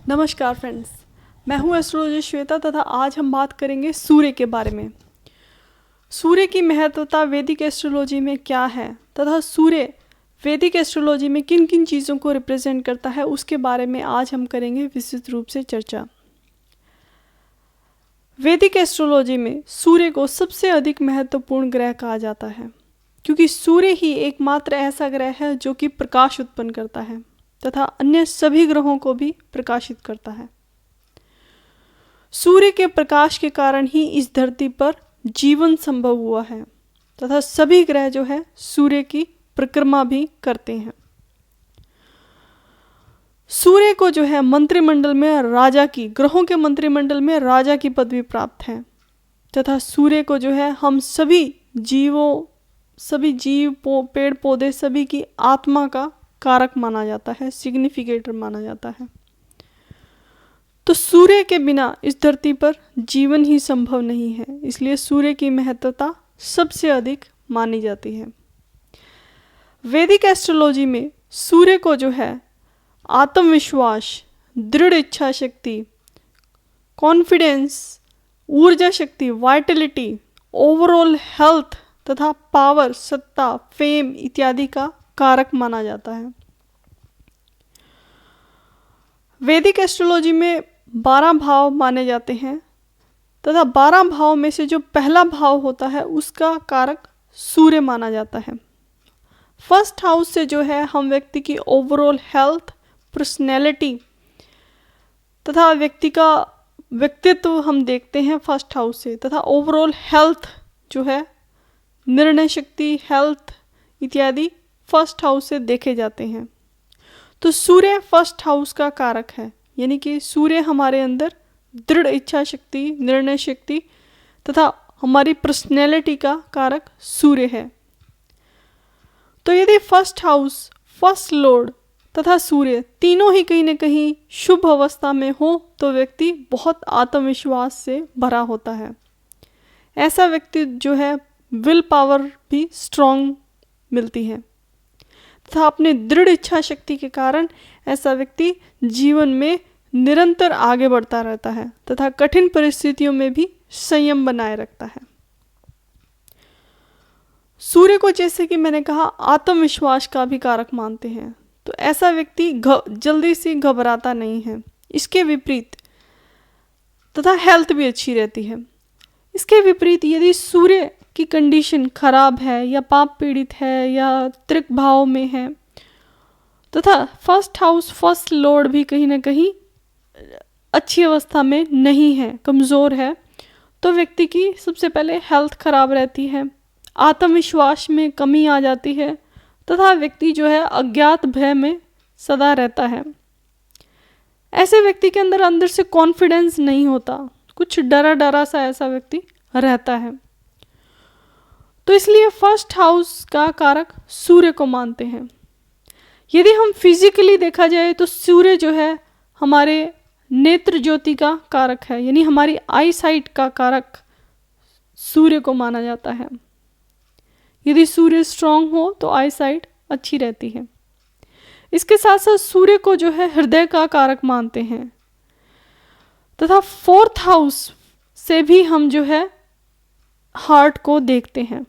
नमस्कार फ्रेंड्स, मैं हूं एस्ट्रोलॉजिस्ट श्वेता तथा आज हम बात करेंगे सूर्य के बारे में। सूर्य की महत्वता वैदिक एस्ट्रोलॉजी में क्या है तथा सूर्य वैदिक एस्ट्रोलॉजी में किन किन चीज़ों को रिप्रेजेंट करता है, उसके बारे में आज हम करेंगे विस्तृत रूप से चर्चा। वैदिक एस्ट्रोलॉजी में सूर्य को सबसे अधिक महत्वपूर्ण ग्रह कहा जाता है, क्योंकि सूर्य ही एकमात्र ऐसा ग्रह है जो कि प्रकाश उत्पन्न करता है तथा अन्य सभी ग्रहों को भी प्रकाशित करता है। सूर्य के प्रकाश के कारण ही इस धरती पर जीवन संभव हुआ है तथा सभी ग्रह जो है सूर्य की परिक्रमा भी करते हैं। सूर्य को जो है मंत्रिमंडल में राजा की, ग्रहों के मंत्रिमंडल में राजा की पदवी प्राप्त है तथा सूर्य को जो है हम सभी जीव पेड़ पौधे सभी की आत्मा का कारक माना जाता है, सिग्निफिकेटर माना जाता है। तो सूर्य के बिना इस धरती पर जीवन ही संभव नहीं है, इसलिए सूर्य की महत्वता सबसे अधिक मानी जाती है। वैदिक एस्ट्रोलॉजी में सूर्य को जो है आत्मविश्वास, दृढ़ इच्छा शक्ति, कॉन्फिडेंस, ऊर्जा शक्ति, वाइटलिटी, ओवरऑल हेल्थ तथा पावर, सत्ता, फेम इत्यादि का कारक माना जाता है। वैदिक एस्ट्रोलॉजी में 12 भाव माने जाते हैं तथा 12 भाव में से जो पहला भाव होता है उसका कारक सूर्य माना जाता है। फर्स्ट हाउस से जो है हम व्यक्ति की ओवरऑल हेल्थ, पर्सनैलिटी तथा व्यक्ति का व्यक्तित्व हम देखते हैं फर्स्ट हाउस से, तथा ओवरऑल हेल्थ जो है निर्णय शक्ति, हेल्थ इत्यादि फर्स्ट हाउस से देखे जाते हैं। तो सूर्य फर्स्ट हाउस का कारक है, यानी कि सूर्य हमारे अंदर दृढ़ इच्छा शक्ति, निर्णय शक्ति तथा हमारी पर्सनैलिटी का कारक सूर्य है। तो यदि फर्स्ट हाउस, फर्स्ट लॉर्ड तथा सूर्य तीनों ही कहीं न कहीं शुभ अवस्था में हो तो व्यक्ति बहुत आत्मविश्वास से भरा होता है। ऐसा व्यक्ति जो है विल पावर भी स्ट्रॉन्ग मिलती है तथा अपने दृढ़ इच्छा शक्ति के कारण ऐसा व्यक्ति जीवन में निरंतर आगे बढ़ता रहता है तथा कठिन परिस्थितियों में भी संयम बनाए रखता है। सूर्य को जैसे कि मैंने कहा आत्मविश्वास का भी कारक मानते हैं, तो ऐसा व्यक्ति जल्दी से घबराता नहीं है। इसके विपरीत तथा हेल्थ भी अच्छी रहती है। इसके विपरीत यदि सूर्य की कंडीशन खराब है या पाप पीड़ित है या त्रिक भाव में है तथा फर्स्ट हाउस, फर्स्ट लॉर्ड भी कहीं ना कहीं अच्छी अवस्था में नहीं है, कमज़ोर है, तो व्यक्ति की सबसे पहले हेल्थ खराब रहती है, आत्मविश्वास में कमी आ जाती है तथा व्यक्ति जो है अज्ञात भय में सदा रहता है। ऐसे व्यक्ति के अंदर से कॉन्फिडेंस नहीं होता, कुछ डरा डरा सा ऐसा व्यक्ति रहता है। तो इसलिए फर्स्ट हाउस का कारक सूर्य को मानते हैं। यदि हम फिजिकली देखा जाए तो सूर्य जो है हमारे नेत्र ज्योति का कारक है, यानी हमारी आई साइट का कारक सूर्य को माना जाता है। यदि सूर्य स्ट्रांग हो तो आई साइट अच्छी रहती है। इसके साथ साथ सूर्य को जो है हृदय का कारक मानते हैं तथा फोर्थ हाउस से भी हम जो है हार्ट को देखते हैं।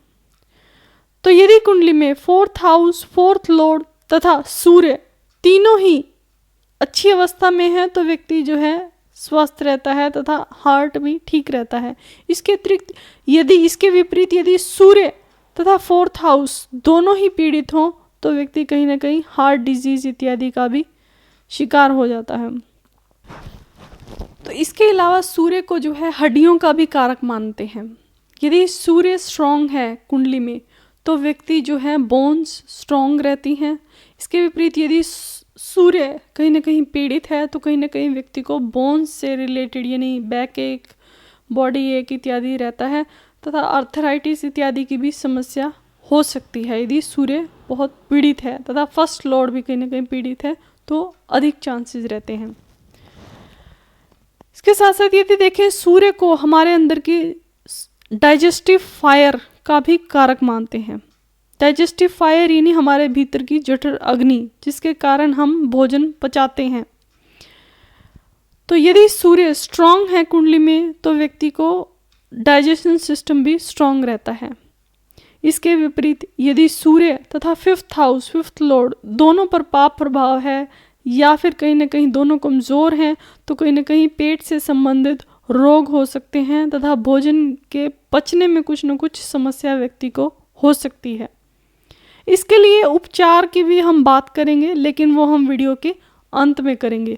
तो यदि कुंडली में फोर्थ हाउस, फोर्थ लॉर्ड तथा सूर्य तीनों ही अच्छी अवस्था में है तो व्यक्ति जो है स्वस्थ रहता है तथा हार्ट भी ठीक रहता है। इसके अतिरिक्त इसके विपरीत यदि सूर्य तथा फोर्थ हाउस दोनों ही पीड़ित हों तो व्यक्ति कहीं ना कहीं हार्ट डिजीज इत्यादि का भी शिकार हो जाता है। तो इसके अलावा सूर्य को जो है हड्डियों का भी कारक मानते हैं। यदि सूर्य स्ट्रांग है कुंडली में तो व्यक्ति जो है बोन्स स्ट्रांग रहती हैं। इसके विपरीत यदि सूर्य कहीं ना कहीं पीड़ित है तो कहीं ना कहीं व्यक्ति को बोन्स से रिलेटेड यानी बैक एक, बॉडी एक इत्यादि रहता है तथा आर्थराइटिस इत्यादि की भी समस्या हो सकती है यदि सूर्य बहुत पीड़ित है तथा फर्स्ट लॉर्ड भी कहीं ना कहीं पीड़ित है तो अधिक चांसेस रहते हैं। इसके साथ साथ यदि देखें सूर्य को हमारे अंदर की डाइजेस्टिव फायर का भी कारक मानते हैं। डाइजेस्टिव फायर यानी हमारे भीतर की जठर अग्नि जिसके कारण हम भोजन पचाते हैं। तो यदि सूर्य स्ट्रांग है कुंडली में तो व्यक्ति को डाइजेशन सिस्टम भी स्ट्रांग रहता है। इसके विपरीत यदि सूर्य तथा 5th हाउस 5th लॉर्ड दोनों पर पाप प्रभाव है या फिर कहीं ना कहीं दोनों कमज़ोर हैं तो कहीं ना कहीं पेट से संबंधित रोग हो सकते हैं तथा भोजन के पचने में कुछ न कुछ समस्या व्यक्ति को हो सकती है। इसके लिए उपचार की भी हम बात करेंगे, लेकिन वो हम वीडियो के अंत में करेंगे।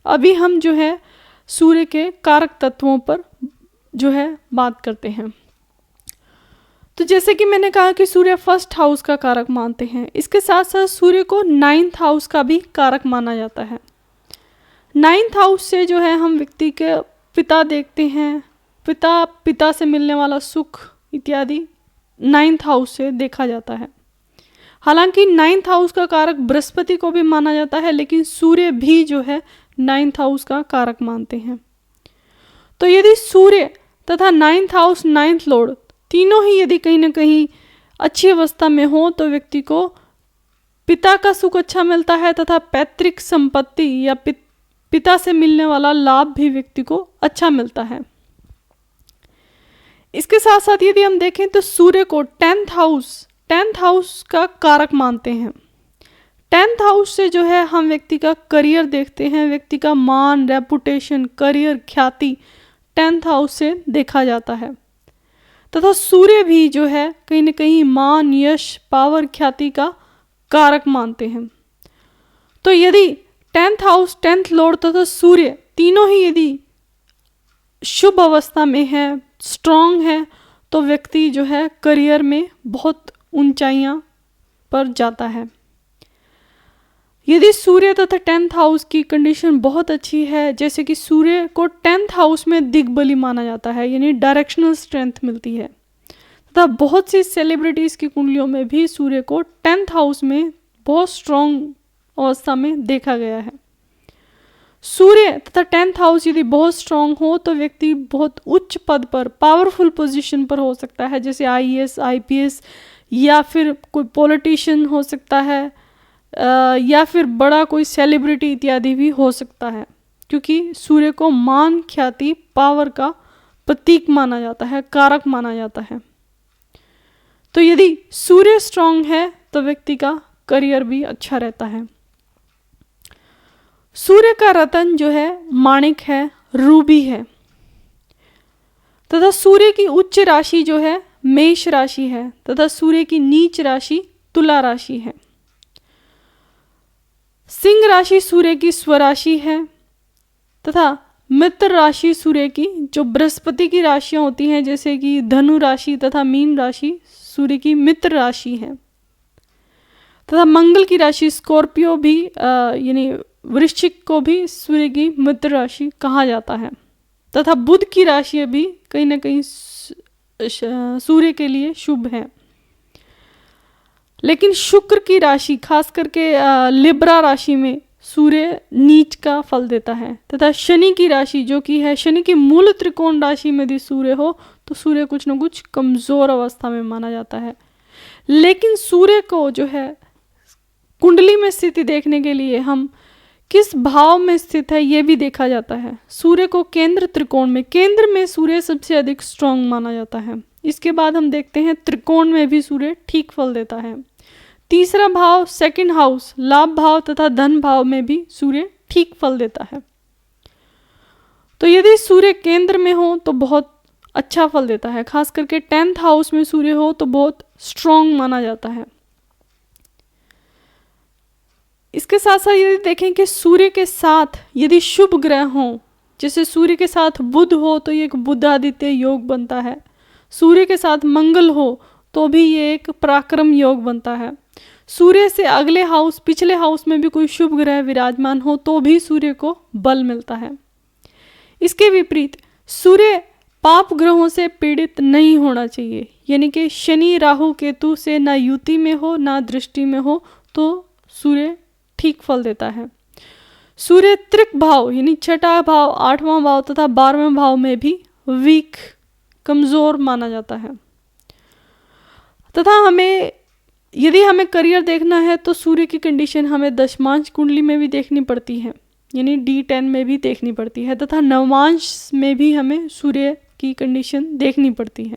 अभी हम जो है सूर्य के कारक तत्वों पर जो है बात करते हैं। तो जैसे कि मैंने कहा कि सूर्य 1st हाउस का कारक मानते हैं, इसके साथ साथ सूर्य को 9th हाउस का भी कारक माना जाता है। 9th हाउस से जो है हम व्यक्ति के पिता देखते हैं, पिता से मिलने वाला सुख इत्यादि 9th हाउस से देखा जाता है। हालांकि 9th हाउस का कारक बृहस्पति को भी माना जाता है, लेकिन सूर्य भी जो है 9th हाउस का कारक मानते हैं। तो यदि सूर्य तथा 9th हाउस 9th लॉर्ड तीनों ही यदि कहीं ना कहीं अच्छी अवस्था में हो तो व्यक्ति को पिता का सुख अच्छा मिलता है तथा पैतृक संपत्ति या पिता से मिलने वाला लाभ भी व्यक्ति को अच्छा मिलता है। इसके साथ साथ यदि हम देखें तो सूर्य को 10th हाउस का कारक मानते हैं। 10th हाउस से जो है हम व्यक्ति का करियर देखते हैं, व्यक्ति का मान, रेपुटेशन, करियर, ख्याति 10th हाउस से देखा जाता है। तथा सूर्य भी जो है कहीं ना कहीं मान, यश, पावर, ख्याति का कारक मानते हैं। तो यदि 10th हाउस 10th लॉर्ड तथा सूर्य तीनों ही यदि शुभ अवस्था में है, स्ट्रांग है, तो व्यक्ति जो है करियर में बहुत ऊंचाइयां पर जाता है। यदि सूर्य तथा 10th हाउस की कंडीशन बहुत अच्छी है, जैसे कि सूर्य को 10th हाउस में दिग्बली माना जाता है, यानी डायरेक्शनल स्ट्रेंथ मिलती है, तथा बहुत सी सेलिब्रिटीज़ की कुंडलियों में भी सूर्य को 10th हाउस में बहुत स्ट्रॉन्ग अवस्था में देखा गया है। सूर्य तथा 10th हाउस यदि बहुत स्ट्रांग हो तो व्यक्ति बहुत उच्च पद पर, पावरफुल पोजीशन पर हो सकता है, जैसे IAS, IPS या फिर कोई पॉलिटिशियन हो सकता है या फिर बड़ा कोई सेलिब्रिटी इत्यादि भी हो सकता है, क्योंकि सूर्य को मान, ख्याति, पावर का प्रतीक माना जाता है, कारक माना जाता है। तो यदि सूर्य स्ट्रांग है तो व्यक्ति का करियर भी अच्छा रहता है। सूर्य का रतन जो है माणिक है, रूबी है, तथा सूर्य की उच्च राशि जो है मेष राशि है तथा सूर्य की नीच राशि तुला राशि है। सिंह राशि सूर्य की स्वराशि है तथा मित्र राशि सूर्य की, जो बृहस्पति की राशियां होती हैं जैसे कि धनु राशि तथा मीन राशि, सूर्य की मित्र राशि है। तथा मंगल की राशि स्कॉर्पियो भी यानी वृश्चिक को भी सूर्य की मित्र राशि कहा जाता है। तथा बुध की राशि भी कहीं ना कहीं सूर्य के लिए शुभ है। लेकिन शुक्र की राशि खास करके लिब्रा राशि में सूर्य नीच का फल देता है। तथा शनि की राशि जो कि है, शनि की मूल त्रिकोण राशि में यदि सूर्य हो तो सूर्य कुछ न कुछ कमजोर अवस्था में माना जाता है। लेकिन सूर्य को जो है कुंडली में स्थिति देखने के लिए हम किस भाव में स्थित है ये भी देखा जाता है। सूर्य को केंद्र त्रिकोण में, केंद्र में सूर्य सबसे अधिक स्ट्रांग माना जाता है। इसके बाद हम देखते हैं त्रिकोण में भी सूर्य ठीक फल देता है। तीसरा भाव सेकंड हाउस, लाभ भाव तथा धन भाव में भी सूर्य ठीक फल देता है। तो यदि सूर्य केंद्र में हो तो बहुत अच्छा फल देता है। खास करके 10th हाउस में सूर्य हो तो बहुत स्ट्रांग माना जाता है। इसके साथ साथ यदि देखें कि सूर्य के साथ यदि शुभ ग्रह हों, जैसे सूर्य के साथ बुध हो तो ये एक बुधादित्य योग बनता है। सूर्य के साथ मंगल हो तो भी ये एक पराक्रम योग बनता है। सूर्य से अगले हाउस, पिछले हाउस में भी कोई शुभ ग्रह विराजमान हो तो भी सूर्य को बल मिलता है। इसके विपरीत सूर्य पाप ग्रहों से पीड़ित नहीं होना चाहिए, यानी कि शनि, राहु, केतु से ना युति में हो ना दृष्टि में हो तो सूर्य ठीक फल देता है। सूर्य त्रिक भाव यानी छठा भाव, 8वां भाव तथा 12वें भाव में भी वीक, कमजोर माना जाता है। तथा यदि हमें करियर देखना है तो सूर्य की कंडीशन हमें दशमांश कुंडली में भी देखनी पड़ती है। यानी D10 में भी देखनी पड़ती है, तथा नवांश में भी हमें सूर्य की कंडीशन देखनी पड़ती है।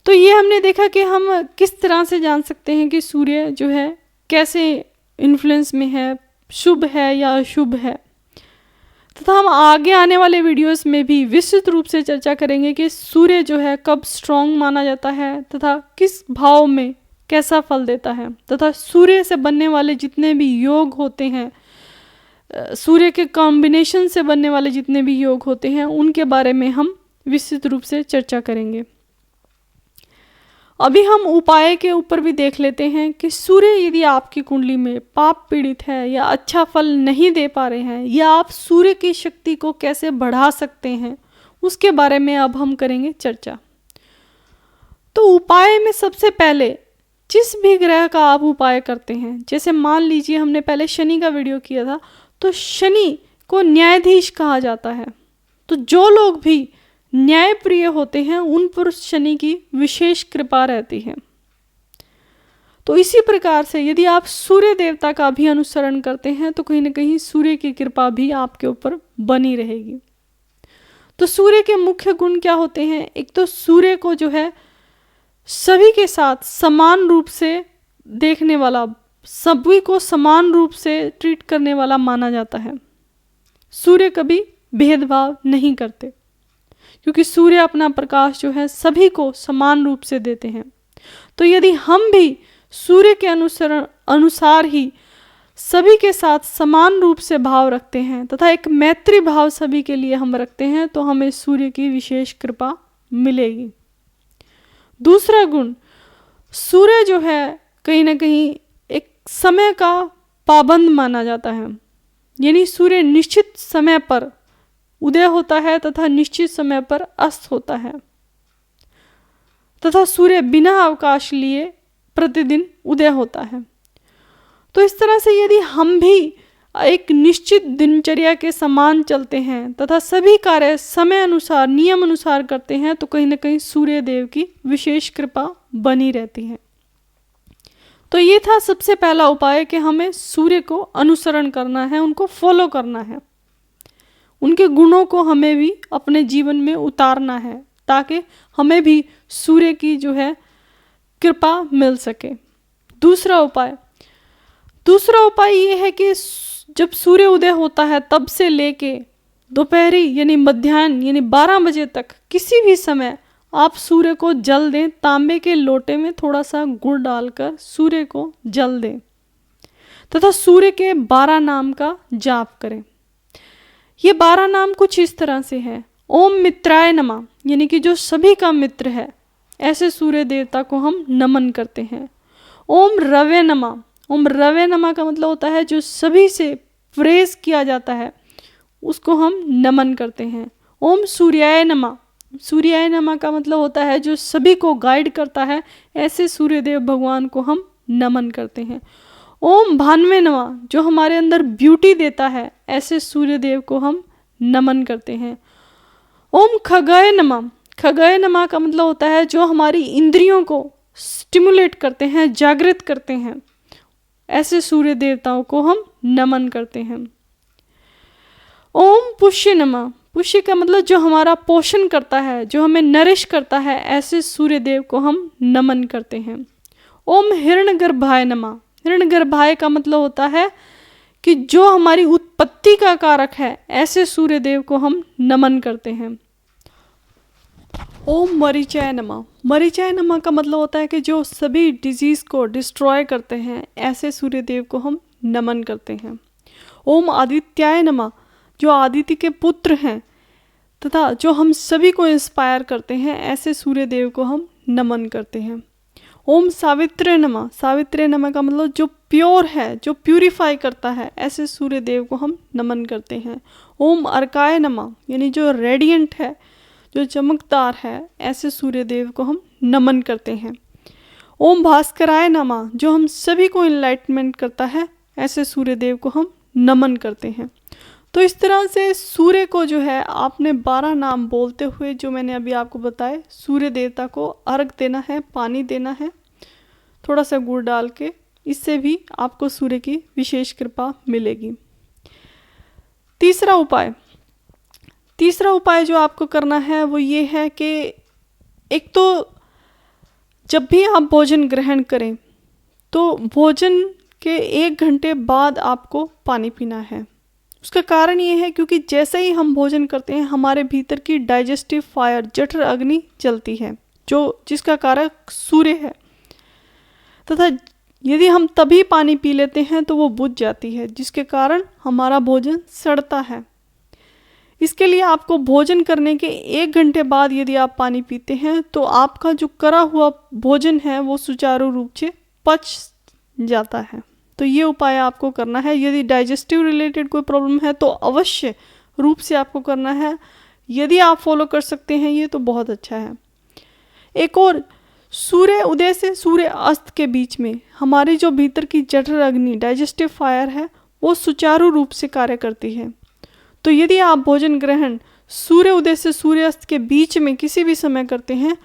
तो ये हमने देखा कि हम किस तरह से जान सकते हैं कि सूर्य जो है कैसे इन्फ्लुएंस में है, शुभ है या अशुभ है। तथा हम आगे आने वाले वीडियोस में भी विस्तृत रूप से चर्चा करेंगे कि सूर्य जो है कब स्ट्रॉन्ग माना जाता है तथा किस भाव में कैसा फल देता है, तथा सूर्य से बनने वाले जितने भी योग होते हैं, सूर्य के कॉम्बिनेशन से बनने वाले जितने भी योग होते हैं, उनके बारे में हम विस्तृत रूप से चर्चा करेंगे। अभी हम उपाय के ऊपर भी देख लेते हैं कि सूर्य यदि आपकी कुंडली में पाप पीड़ित है या अच्छा फल नहीं दे पा रहे हैं, या आप सूर्य की शक्ति को कैसे बढ़ा सकते हैं, उसके बारे में अब हम करेंगे चर्चा। तो उपाय में सबसे पहले जिस भी ग्रह का आप उपाय करते हैं, जैसे मान लीजिए हमने पहले शनि का वीडियो किया था, तो शनि को न्यायाधीश कहा जाता है। तो जो लोग भी न्यायप्रिय होते हैं उन पर शनि की विशेष कृपा रहती है। तो इसी प्रकार से यदि आप सूर्य देवता का भी अनुसरण करते हैं तो कहीं ना कहीं सूर्य की कृपा भी आपके ऊपर बनी रहेगी। तो सूर्य के मुख्य गुण क्या होते हैं? एक तो सूर्य को जो है सभी के साथ समान रूप से देखने वाला, सभी को समान रूप से ट्रीट करने वाला माना जाता है। सूर्य कभी भेदभाव नहीं करते, क्योंकि सूर्य अपना प्रकाश जो है सभी को समान रूप से देते हैं। तो यदि हम भी सूर्य के अनुसार ही सभी के साथ समान रूप से भाव रखते हैं तथा एक मैत्री भाव सभी के लिए हम रखते हैं, तो हमें सूर्य की विशेष कृपा मिलेगी। दूसरा गुण, सूर्य जो है कहीं ना कहीं एक समय का पाबंद माना जाता है। यानी सूर्य निश्चित समय पर उदय होता है तथा निश्चित समय पर अस्त होता है, तथा सूर्य बिना अवकाश लिए प्रतिदिन उदय होता है। तो इस तरह से यदि हम भी एक निश्चित दिनचर्या के समान चलते हैं तथा सभी कार्य समय अनुसार नियम अनुसार करते हैं, तो कहीं ना कहीं सूर्य देव की विशेष कृपा बनी रहती है। तो ये था सबसे पहला उपाय कि हमें सूर्य को अनुसरण करना है, उनको फॉलो करना है, उनके गुणों को हमें भी अपने जीवन में उतारना है, ताकि हमें भी सूर्य की जो है कृपा मिल सके। दूसरा उपाय ये है कि जब सूर्य उदय होता है तब से लेके दोपहरी यानी मध्याह्न यानी 12 बजे तक किसी भी समय आप सूर्य को जल दें। तांबे के लोटे में थोड़ा सा गुड़ डालकर सूर्य को जल दें तथा सूर्य के 12 नाम का जाप करें। ये 12 नाम कुछ इस तरह से है। ओम मित्राय नमः, यानी कि जो सभी का मित्र है, ऐसे सूर्य देवता को हम नमन करते हैं। ओम रवे नमः, ओम रवे नमः का मतलब होता है जो सभी से प्रेज किया जाता है, उसको हम नमन करते हैं। ओम सूर्याय नमः, सूर्याय नमः का मतलब होता है जो सभी को गाइड करता है, ऐसे सूर्यदेव भगवान को हम नमन करते हैं। ओम भान्वे नमः, जो हमारे अंदर ब्यूटी देता है, ऐसे सूर्यदेव को हम नमन करते हैं। ओम खगय नमः, खगय नमः का मतलब होता है जो हमारी इंद्रियों को स्टिमुलेट करते हैं, जागृत करते हैं, ऐसे सूर्य देवताओं को हम नमन करते हैं। ओम पुष्य नमः, पुष्य का मतलब जो हमारा पोषण करता है, जो हमें नरिश करता है, ऐसे सूर्य देव को हम नमन करते हैं। ओम हिरण्यगर्भाय नमः, हिरण्यगर्भाय का मतलब होता है कि जो हमारी उत्पत्ति का कारक है, ऐसे सूर्य देव को हम नमन करते हैं। ओम मरीचाय नमः, मरीचाय नमः का मतलब होता है कि जो सभी डिजीज को डिस्ट्रॉय करते हैं, ऐसे सूर्य देव को हम नमन करते हैं। ओम आदित्याय नमः, जो आदित्य के पुत्र हैं तथा जो हम सभी को इंस्पायर करते हैं, ऐसे सूर्य देव को हम नमन करते हैं। ओम सावित्रे नमः, सावित्रे नमः का मतलब जो प्योर है, जो प्यूरिफाई करता है, ऐसे सूर्य देव को हम नमन करते हैं। ओम अर्काय नमः, यानी जो रेडिएंट है, जो चमकदार है, ऐसे सूर्य देव को हम नमन करते हैं। ओम भास्कराय नमः, जो हम सभी को इनलाइटमेंट करता है, ऐसे सूर्य देव को हम नमन करते हैं। तो इस तरह से सूर्य को जो है आपने 12 नाम बोलते हुए, जो मैंने अभी आपको बताए, सूर्य देवता को अर्घ देना है, पानी देना है, थोड़ा सा गुड़ डाल के, इससे भी आपको सूर्य की विशेष कृपा मिलेगी। तीसरा उपाय जो आपको करना है वो ये है कि एक तो जब भी आप भोजन ग्रहण करें तो भोजन के 1 घंटे बाद आपको पानी पीना है। उसका कारण ये है क्योंकि जैसे ही हम भोजन करते हैं हमारे भीतर की डाइजेस्टिव फायर जठर अग्नि जलती है, जो जिसका कारक सूर्य है, तथा यदि हम तभी पानी पी लेते हैं तो वो बुझ जाती है, जिसके कारण हमारा भोजन सड़ता है। इसके लिए आपको भोजन करने के 1 घंटे बाद यदि आप पानी पीते हैं तो आपका जो करा हुआ भोजन है वो सुचारू रूप से पच जाता है। तो ये उपाय आपको करना है। यदि डाइजेस्टिव रिलेटेड कोई प्रॉब्लम है तो अवश्य रूप से आपको करना है। यदि आप फॉलो कर सकते हैं ये तो बहुत अच्छा है। एक और, सूर्य उदय से सूर्य अस्त के बीच में हमारी जो भीतर की जठर अग्नि डाइजेस्टिव फायर है वो सुचारू रूप से कार्य करती है। तो यदि आप भोजन ग्रहण सूर्य उदय से सूर्यास्त के बीच में किसी भी समय करते हैं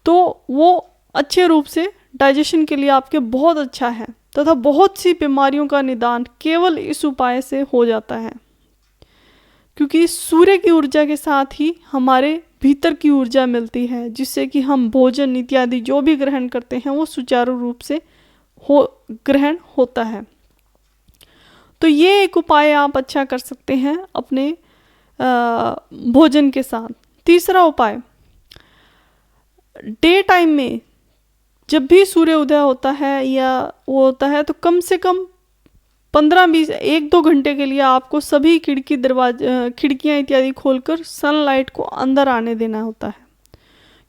तो वो अच्छे रूप से डाइजेशन के लिए आपके बहुत अच्छा है, तथा बहुत सी बीमारियों का निदान केवल इस उपाय से हो जाता है, क्योंकि सूर्य की ऊर्जा के साथ ही हमारे भीतर की ऊर्जा मिलती है, जिससे कि हम भोजन इत्यादि जो भी ग्रहण करते हैं वो सुचारू रूप से ग्रहण होता है। तो ये एक उपाय आप अच्छा कर सकते हैं अपने भोजन के साथ। तीसरा उपाय, डे टाइम में जब भी सूर्य उदय होता है या वो होता है तो कम से कम 15-20 1-2 घंटे के लिए आपको सभी खिड़कियाँ इत्यादि खोलकर सनलाइट को अंदर आने देना होता है,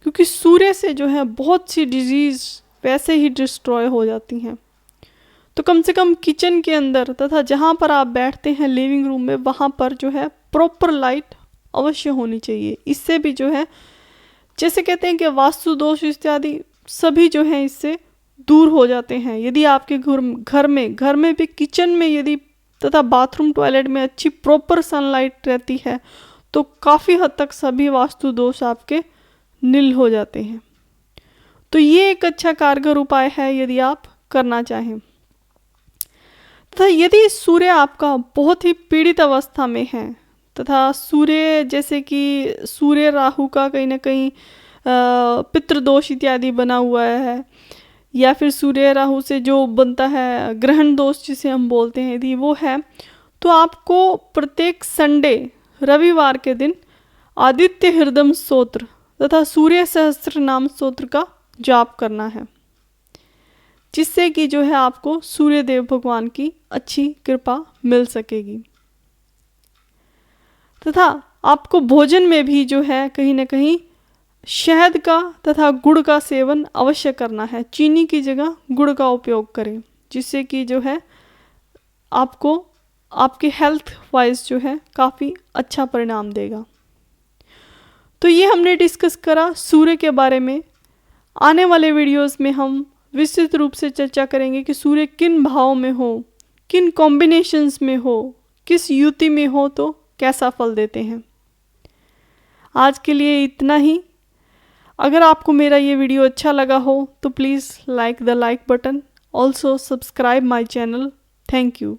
क्योंकि सूर्य से जो है बहुत सी डिजीज़ वैसे ही डिस्ट्रॉय हो जाती हैं। तो कम से कम किचन के अंदर तथा जहाँ पर आप बैठते हैं लिविंग रूम में, वहाँ पर जो है प्रॉपर लाइट अवश्य होनी चाहिए। इससे भी जो है, जैसे कहते हैं कि वास्तु दोष इत्यादि सभी जो है इससे दूर हो जाते हैं। यदि आपके घर में भी किचन में यदि तथा बाथरूम टॉयलेट में अच्छी प्रॉपर सनलाइट रहती है तो काफ़ी हद तक सभी वास्तु दोष आपके नील हो जाते हैं। तो ये एक अच्छा कारगर उपाय है यदि आप करना चाहें। तथा यदि सूर्य आपका बहुत ही पीड़ित अवस्था में है तथा सूर्य जैसे कि सूर्य राहु का कहीं ना कहीं पितृदोष इत्यादि बना हुआ है, या फिर सूर्य राहु से जो बनता है ग्रहण दोष जिसे हम बोलते हैं, यदि वो है तो आपको प्रत्येक संडे रविवार के दिन आदित्य हृदय स्तोत्र तथा सूर्य सहस्त्र नाम स्तोत्र का जाप करना है, जिससे कि जो है आपको सूर्य देव भगवान की अच्छी कृपा मिल सकेगी। तथा आपको भोजन में भी जो है कहीं ना कहीं शहद का तथा गुड़ का सेवन अवश्य करना है। चीनी की जगह गुड़ का उपयोग करें, जिससे कि जो है आपको आपके हेल्थ वाइज जो है काफ़ी अच्छा परिणाम देगा। तो ये हमने डिस्कस करा सूर्य के बारे में। आने वाले वीडियोस में हम विस्तृत रूप से चर्चा करेंगे कि सूर्य किन भावों में हो, किन कॉम्बिनेशंस में हो, किस युति में हो तो कैसा फल देते हैं। आज के लिए इतना ही। अगर आपको मेरा ये वीडियो अच्छा लगा हो तो please like the like button, also subscribe my channel. Thank you.